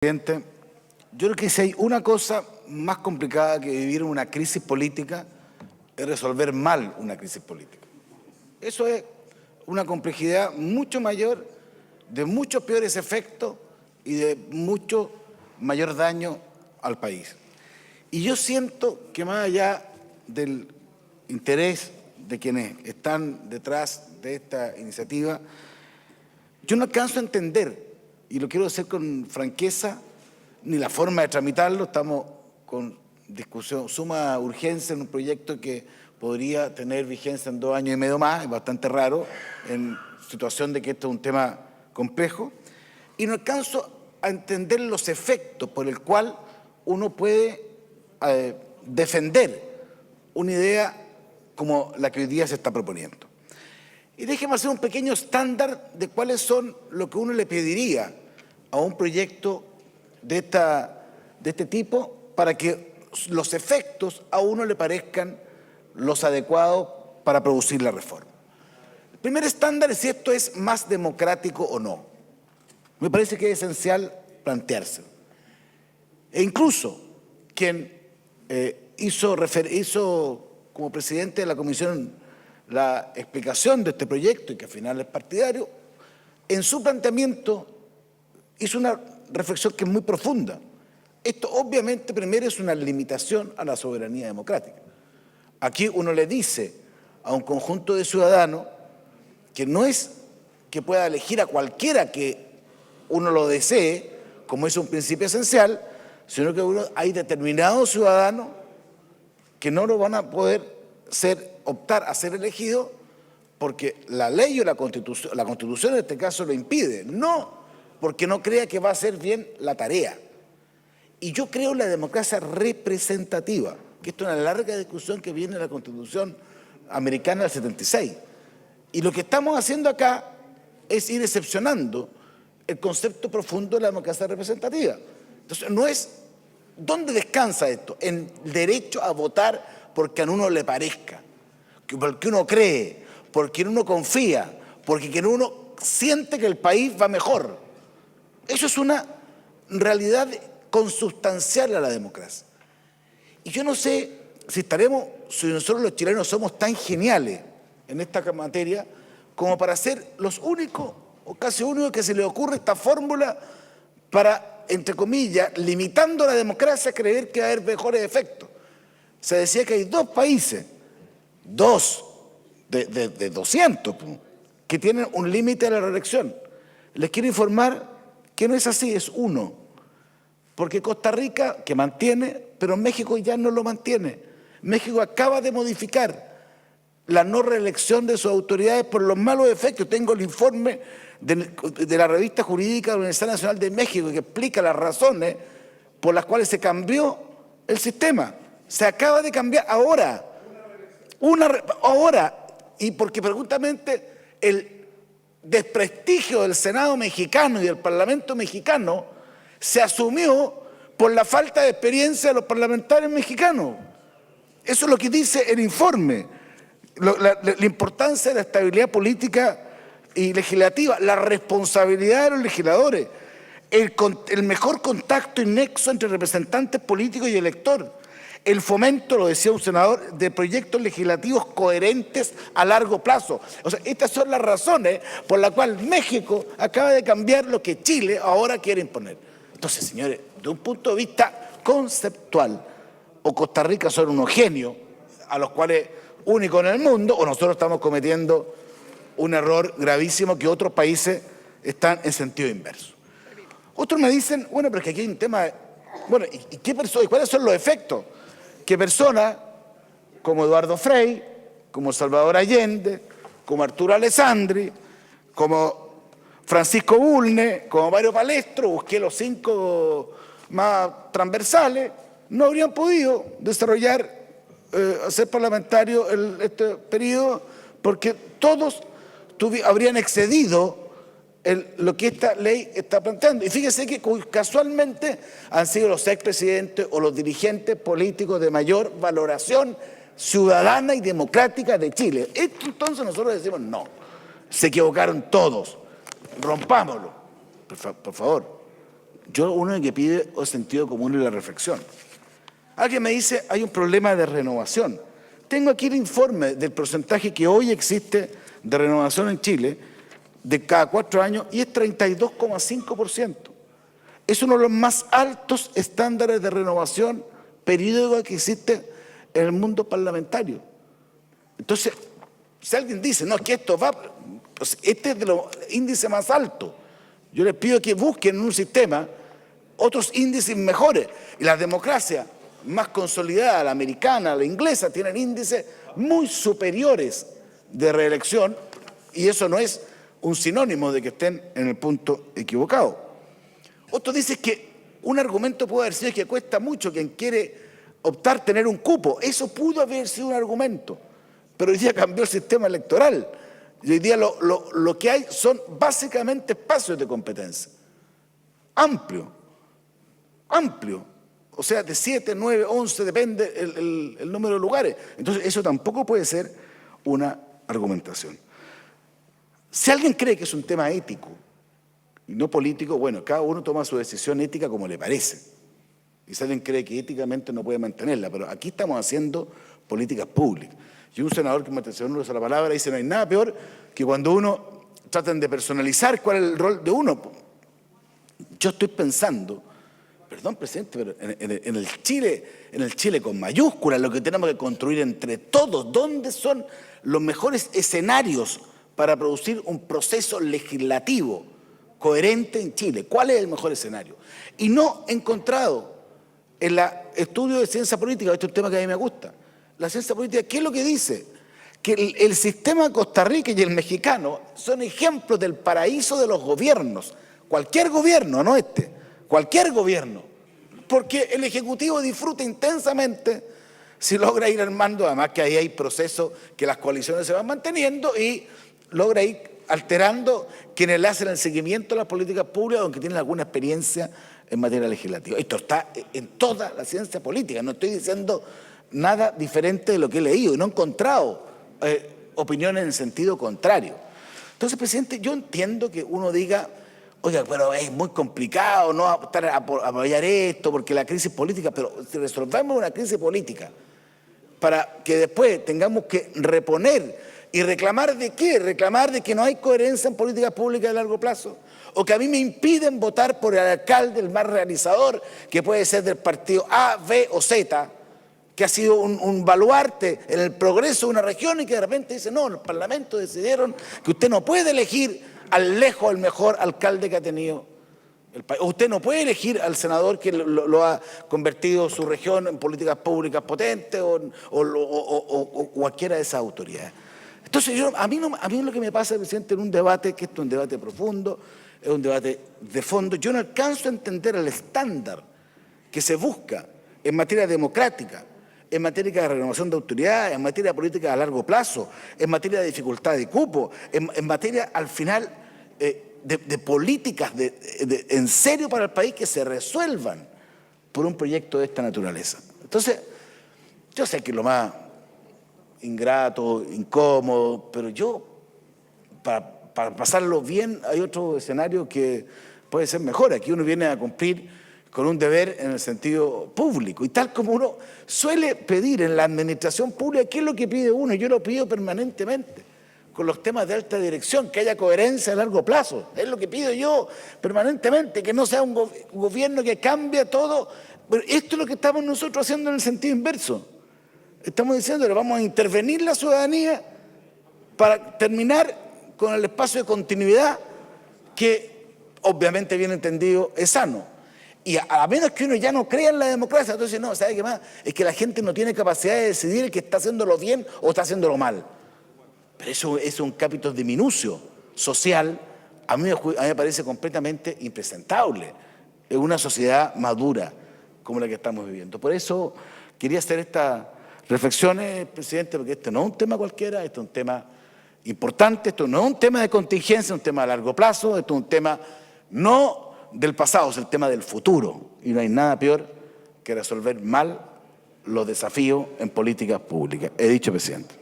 Presidente, yo creo que si hay una cosa más complicada que vivir una crisis política es resolver mal una crisis política. Eso es una complejidad mucho mayor, de muchos peores efectos y de mucho mayor daño al país. Y yo siento que más allá del interés de quienes están detrás de esta iniciativa, yo no alcanzo a entender, y lo quiero decir con franqueza, ni la forma de tramitarlo. Estamos con discusión, suma urgencia en un proyecto que podría tener vigencia en 2 años y medio más, es bastante raro, en situación de que esto es un tema complejo, y no alcanzo a entender los efectos por el cual uno puede defender una idea como la que hoy día se está proponiendo. Y déjeme hacer un pequeño estándar de cuáles son lo que uno le pediría a un proyecto de este tipo para que los efectos a uno le parezcan los adecuados para producir la reforma. El primer estándar es si esto es más democrático o no. Me parece que es esencial planteárselo. E incluso quien hizo como presidente de la comisión la explicación de este proyecto y que al final es partidario, en su planteamiento hizo una reflexión que es muy profunda. Esto obviamente primero es una limitación a la soberanía democrática. Aquí uno le dice a un conjunto de ciudadanos que no es que pueda elegir a cualquiera que uno lo desee, como es un principio esencial, sino que hay determinados ciudadanos que no lo van a poder optar a ser elegidos porque la ley o la Constitución en este caso lo impide, no porque no crea que va a hacer bien la tarea. Y yo creo en la democracia representativa, que esto es una larga discusión que viene de la Constitución americana del 76. Y lo que estamos haciendo acá es ir excepcionando el concepto profundo de la democracia representativa. Entonces, no es, ¿dónde descansa esto? En el derecho a votar porque a uno le parezca, porque uno cree, porque uno confía, porque uno siente que el país va mejor. Eso es una realidad consustancial a la democracia. Y yo no sé si nosotros los chilenos somos tan geniales en esta materia como para ser los únicos o casi únicos que se les ocurre esta fórmula para, entre comillas, limitando la democracia, creer que va a haber mejores efectos. Se decía que hay 2 países, 2 de 200, que tienen un límite a la reelección. Les quiero informar que no es así, es 1. Porque Costa Rica, que mantiene, pero México ya no lo mantiene. México acaba de modificar la no reelección de sus autoridades por los malos efectos. Tengo el informe de la revista jurídica de la Universidad Nacional de México que explica las razones por las cuales se cambió el sistema. Se acaba de cambiar ahora. Ahora. Y porque preguntamente el desprestigio del Senado mexicano y del Parlamento mexicano se asumió por la falta de experiencia de los parlamentarios mexicanos. Eso es lo que dice el informe. La importancia de la estabilidad política y legislativa, la responsabilidad de los legisladores, el mejor contacto y nexo entre representantes políticos y elector, el fomento, lo decía un senador, de proyectos legislativos coherentes a largo plazo. O sea, estas son las razones por las cuales México acaba de cambiar lo que Chile ahora quiere imponer. Entonces, señores, de un punto de vista conceptual, o Costa Rica son unos genios, a los cuales únicos en el mundo, o nosotros estamos cometiendo un error gravísimo que otros países están en sentido inverso. Otros me dicen, bueno, pero es que aquí hay un tema, bueno, ¿y cuáles son los efectos? Que personas como Eduardo Frei, como Salvador Allende, como Arturo Alessandri, como Francisco Bulnes, como Mario Palestro, busqué los 5 más transversales, no habrían podido desarrollar, ser parlamentarios este periodo, porque todos habrían excedido lo que esta ley está planteando. Y fíjese que casualmente han sido los expresidentes o los dirigentes políticos de mayor valoración ciudadana y democrática de Chile. Esto, entonces nosotros decimos no, se equivocaron todos, rompámoslo, por favor. yo uno que pide es sentido común y la reflexión. Alguien me dice, hay un problema de renovación. Tengo aquí el informe del porcentaje que hoy existe de renovación en Chile, de cada 4 años, y es 32,5%. Es uno de los más altos estándares de renovación periódica que existe en el mundo parlamentario. Entonces, si alguien dice, no, es que esto va, pues este es de los índices más altos, yo les pido que busquen en un sistema otros índices mejores. Y las democracias más consolidadas, la americana, la inglesa, tienen índices muy superiores de reelección, y eso no es un sinónimo de que estén en el punto equivocado. Otro dice que un argumento puede haber sido que cuesta mucho quien quiere optar tener un cupo. Eso pudo haber sido un argumento, pero hoy día cambió el sistema electoral. Y hoy día lo que hay son básicamente espacios de competencia. Amplio. O sea, de 7, 9, 11, depende el número de lugares. Entonces, eso tampoco puede ser una argumentación. Si alguien cree que es un tema ético y no político, bueno, cada uno toma su decisión ética como le parece. Y si alguien cree que éticamente no puede mantenerla, pero aquí estamos haciendo políticas públicas. Y un senador que me atención no usa la palabra dice, no hay nada peor que cuando uno tratan de personalizar cuál es el rol de uno. Yo estoy pensando, perdón, presidente, pero en el Chile con mayúsculas, lo que tenemos que construir entre todos, ¿dónde son los mejores escenarios para producir un proceso legislativo coherente en Chile? ¿Cuál es el mejor escenario? Y no he encontrado en el estudio de ciencia política, este es un tema que a mí me gusta, la ciencia política, ¿qué es lo que dice? Que el sistema de Costa Rica y el mexicano son ejemplos del paraíso de los gobiernos. Cualquier gobierno, no este, cualquier gobierno. Porque el Ejecutivo disfruta intensamente si logra ir armando, además que ahí hay procesos que las coaliciones se van manteniendo y logra ir alterando quienes le hacen el seguimiento a las políticas públicas aunque tienen alguna experiencia en materia legislativa. Esto está en toda la ciencia política, no estoy diciendo nada diferente de lo que he leído y no he encontrado opiniones en sentido contrario. Entonces, presidente, yo entiendo que uno diga, oiga, pero es muy complicado no apoyar esto porque la crisis política, pero si resolvemos una crisis política para que después tengamos que reponer y reclamar de qué, reclamar de que no hay coherencia en políticas públicas de largo plazo, o que a mí me impiden votar por el alcalde, el más realizador, que puede ser del partido A, B o Z, que ha sido un baluarte en el progreso de una región y que de repente dice, no, en el Parlamento decidieron que usted no puede elegir al lejos el mejor alcalde que ha tenido el país. Usted no puede elegir al senador que lo ha convertido su región en políticas públicas potentes o cualquiera de esas autoridades. Entonces, a mí lo que me pasa, presidente, en un debate, que esto es un debate profundo, es un debate de fondo, yo no alcanzo a entender el estándar que se busca en materia democrática, en materia de renovación de autoridades, en materia de política a largo plazo, en materia de dificultad de cupo, en materia, al final, de políticas en serio para el país que se resuelvan por un proyecto de esta naturaleza. Entonces, yo sé que es lo más ingrato, incómodo, pero yo, para pasarlo bien, hay otro escenario que puede ser mejor. Aquí uno viene a cumplir con un deber en el sentido público. Y tal como uno suele pedir en la administración pública, ¿qué es lo que pide uno? Yo lo pido permanentemente con los temas de alta dirección, que haya coherencia a largo plazo. Es lo que pido yo permanentemente, que no sea un gobierno que cambie todo. Pero esto es lo que estamos nosotros haciendo en el sentido inverso. Estamos diciendo que vamos a intervenir la ciudadanía para terminar con el espacio de continuidad que obviamente bien entendido es sano. Y a menos que uno ya no crea en la democracia, entonces no, ¿sabe qué más? Es que la gente no tiene capacidad de decidir el que está haciéndolo bien o está haciéndolo mal. Pero eso es un capítulo diminucio social, a mí me parece completamente impresentable en una sociedad madura como la que estamos viviendo. Por eso quería hacer estas reflexiones, presidente, porque este no es un tema cualquiera, este es un tema importante, esto no es un tema de contingencia, es un tema a largo plazo, esto es un tema no del pasado, es el tema del futuro. Y no hay nada peor que resolver mal los desafíos en políticas públicas. He dicho, presidente.